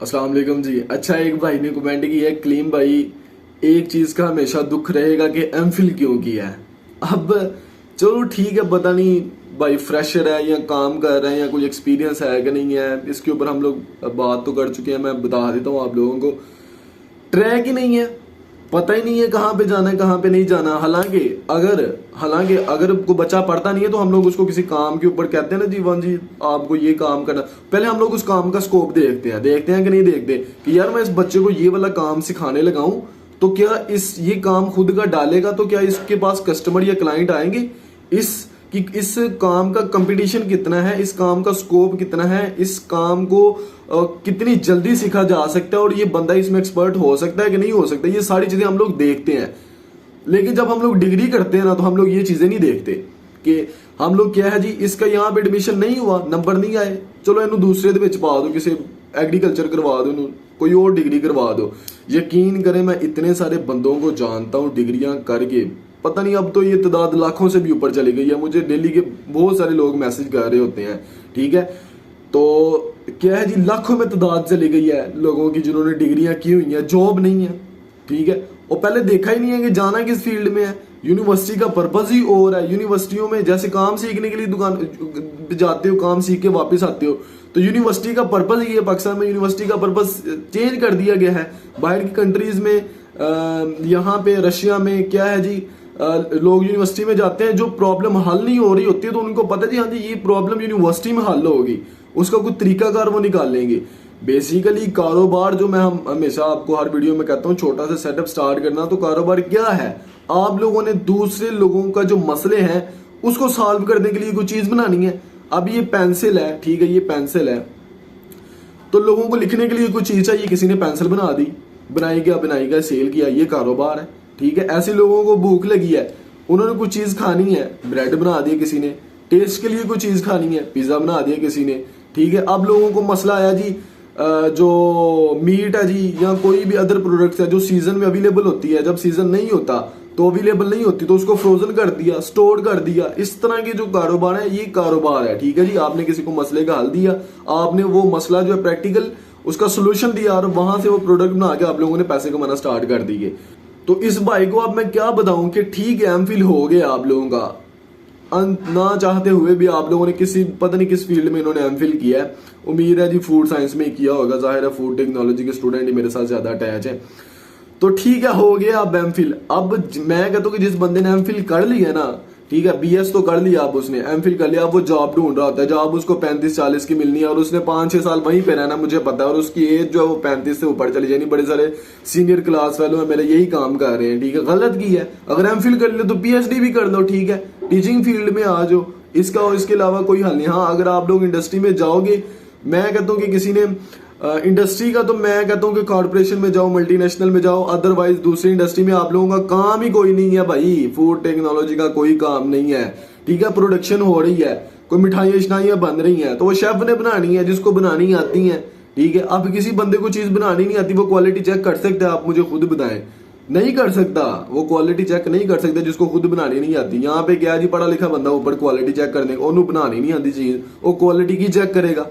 अस्सलाम वालेकुम जी। अच्छा, एक भाई ने कमेंट किया है, क्लीम भाई एक चीज का हमेशा दुख रहेगा कि एमफिल क्यों किया है। अब चलो ठीक है, पता नहीं भाई फ्रेशर है या काम कर रहे हैं या कोई एक्सपीरियंस है कि नहीं है, इसके ऊपर हम लोग बात तो कर चुके हैं। मैं बता देता हूँ आप लोगों को, ट्रैक ही नहीं है, पता ही नहीं है कहाँ पे जाना है कहाँ पे नहीं जाना। हालांकि अगर को बच्चा पढ़ता नहीं है तो हम लोग उसको किसी काम के ऊपर कहते हैं ना, जी वन जी आपको ये काम करना, पहले हम लोग उस काम का स्कोप देखते हैं कि नहीं देखते कि यार मैं इस बच्चे को ये वाला काम सिखाने लगाऊं तो क्या ये काम खुद का डालेगा, तो क्या इसके पास कस्टमर या क्लाइंट आएंगे, इस काम का कंपटीशन कितना है, इस काम का स्कोप कितना है, इस काम को कितनी जल्दी सीखा जा सकता है और ये बंदा इसमें एक्सपर्ट हो सकता है कि नहीं हो सकता, ये सारी चीजें हम लोग देखते हैं। लेकिन जब हम लोग डिग्री करते हैं ना तो हम लोग ये चीजें नहीं देखते कि हम लोग क्या है जी, इसका यहाँ पे एडमिशन नहीं हुआ, नंबर नहीं आए, चलो इन्हों दूसरे दे विच पा दो, किसी एग्रीकल्चर करवा दो, कोई और डिग्री करवा दो। यकीन करें मैं इतने सारे बंदों को जानता हूँ डिग्रियां करके, पता नहीं अब तो ये तादाद लाखों से भी ऊपर चली गई है। मुझे डेली के बहुत सारे लोग मैसेज कर रहे होते हैं, ठीक है। तो क्या है जी, लाखों में तादाद चली गई है लोगों की जिन्होंने डिग्रियां की हुई हैं, जॉब नहीं है, ठीक है। और पहले देखा ही नहीं है कि जाना किस फील्ड में है। यूनिवर्सिटी का पर्पज ही और है। यूनिवर्सिटियों में जैसे काम सीखने के लिए दुकान जाते हो, काम सीख के वापस आते हो, तो यूनिवर्सिटी का पर्पज ही है। पाकिस्तान में यूनिवर्सिटी का पर्पज चेंज कर दिया गया है। बाहर की कंट्रीज में, यहाँ पे रशिया में क्या है जी, लोग यूनिवर्सिटी में जाते हैं, जो प्रॉब्लम हल नहीं हो रही होती है तो उनको पता है जी, हाँ जी ये प्रॉब्लम यूनिवर्सिटी में हल होगी, उसका कुछ तरीकाकार वो निकाल लेंगे। बेसिकली कारोबार जो मैं हमेशा आपको हर वीडियो में कहता हूँ, छोटा सा सेटअप स्टार्ट करना, तो कारोबार क्या है, आप लोगों ने दूसरे लोगों का जो मसले हैं उसको सॉल्व करने के लिए कोई चीज बनानी है। अब ये पेंसिल है, ठीक है, ये पेंसिल है, तो लोगों को लिखने के लिए कोई चीज चाहिए, किसी ने पेंसिल बना दी, बनाई गया सेल किया, ये कारोबार है, ठीक है। ऐसे लोगों को भूख लगी है, उन्होंने कुछ चीज खानी है, ब्रेड बना दिया किसी ने, टेस्ट के लिए कोई चीज खानी है, पिज्जा बना दिया किसी ने, ठीक है। अब लोगों को मसला आया जी, जो मीट है जी या कोई भी अदर प्रोडक्ट्स है जो सीजन में अवेलेबल होती है, जब सीजन नहीं होता तो अवेलेबल नहीं होती तो उसको फ्रोजन कर दिया, स्टोर कर दिया। इस तरह के जो कारोबार है ये कारोबार है, ठीक है जी। आपने किसी को मसले का हल दिया, आपने वो मसला जो है प्रैक्टिकल उसका सोल्यूशन दिया और वहां से वो प्रोडक्ट बना के आप लोगों ने पैसे कमाना स्टार्ट कर दिए। तो इस भाई को अब मैं क्या बताऊं कि ठीक है एमफिल हो गया आप लोगों का, ना चाहते हुए भी आप लोगों ने किसी पता नहीं किस फील्ड में इन्होंने एमफिल किया है। उम्मीद है जी फूड साइंस में ही किया होगा, जाहिर है फूड टेक्नोलॉजी के स्टूडेंट ही मेरे साथ ज्यादा अटैच है। तो ठीक है, हो गया अब एमफिल। अब मैं कहता हूँ कि जिस बंदे ने एमफिल कर लिया ना, ठीक है, बीएस तो कर लिया, अब उसने एमफिल कर लिया, अब वो जॉब ढूंढ रहा होता है, जॉब उसको 35-40 की मिलनी है और उसने 5-6 साल वहीं पे रहना, मुझे पता है। और उसकी एज जो है वो 35 से ऊपर चली जानी। बड़े सारे सीनियर क्लास फेलो है मेरे, यही काम कर रहे हैं, ठीक है। गलत की है, अगर एमफिल कर ले तो पीएचडी भी कर लो, ठीक है, टीचिंग फील्ड में आ जाओ, इसका और इसके अलावा कोई हल नहीं। हाँ, अगर आप लोग इंडस्ट्री में जाओगे, मैं कहता हूँ कि किसी ने इंडस्ट्री का, तो मैं कहता हूँ कि कॉर्पोरेशन में जाओ, मल्टीनेशनल में जाओ, अदरवाइज दूसरी इंडस्ट्री में आप लोगों का काम ही कोई नहीं है भाई। फूड टेक्नोलॉजी का कोई काम नहीं है, ठीक है। प्रोडक्शन हो रही है, कोई मिठाइयाँ शिठाइयाँ बन रही हैं तो वो शेफ ने बनानी है, जिसको बनानी आती है, ठीक है। अब किसी बंदे को चीज बनानी नहीं आती, वो क्वालिटी चेक कर सकते हैं, आप मुझे खुद बताएं, नहीं कर सकता। वो क्वालिटी चेक नहीं कर सकता जिसको खुद बनानी नहीं आती। यहाँ पे क्या जी, पढ़ा लिखा बंदा ऊपर क्वालिटी चेक करने को, उन्होंने बनानी नहीं आती चीज, वो क्वालिटी की चेक करेगा।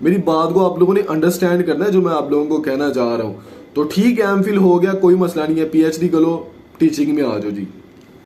मेरी बात को आप लोगों ने अंडरस्टैंड करना है जो मैं आप लोगों को कहना चाह रहा हूं। तो ठीक है, एमफिल हो गया, कोई मसला नहीं है, पीएचडी करो, टीचिंग में आ जाओ जी।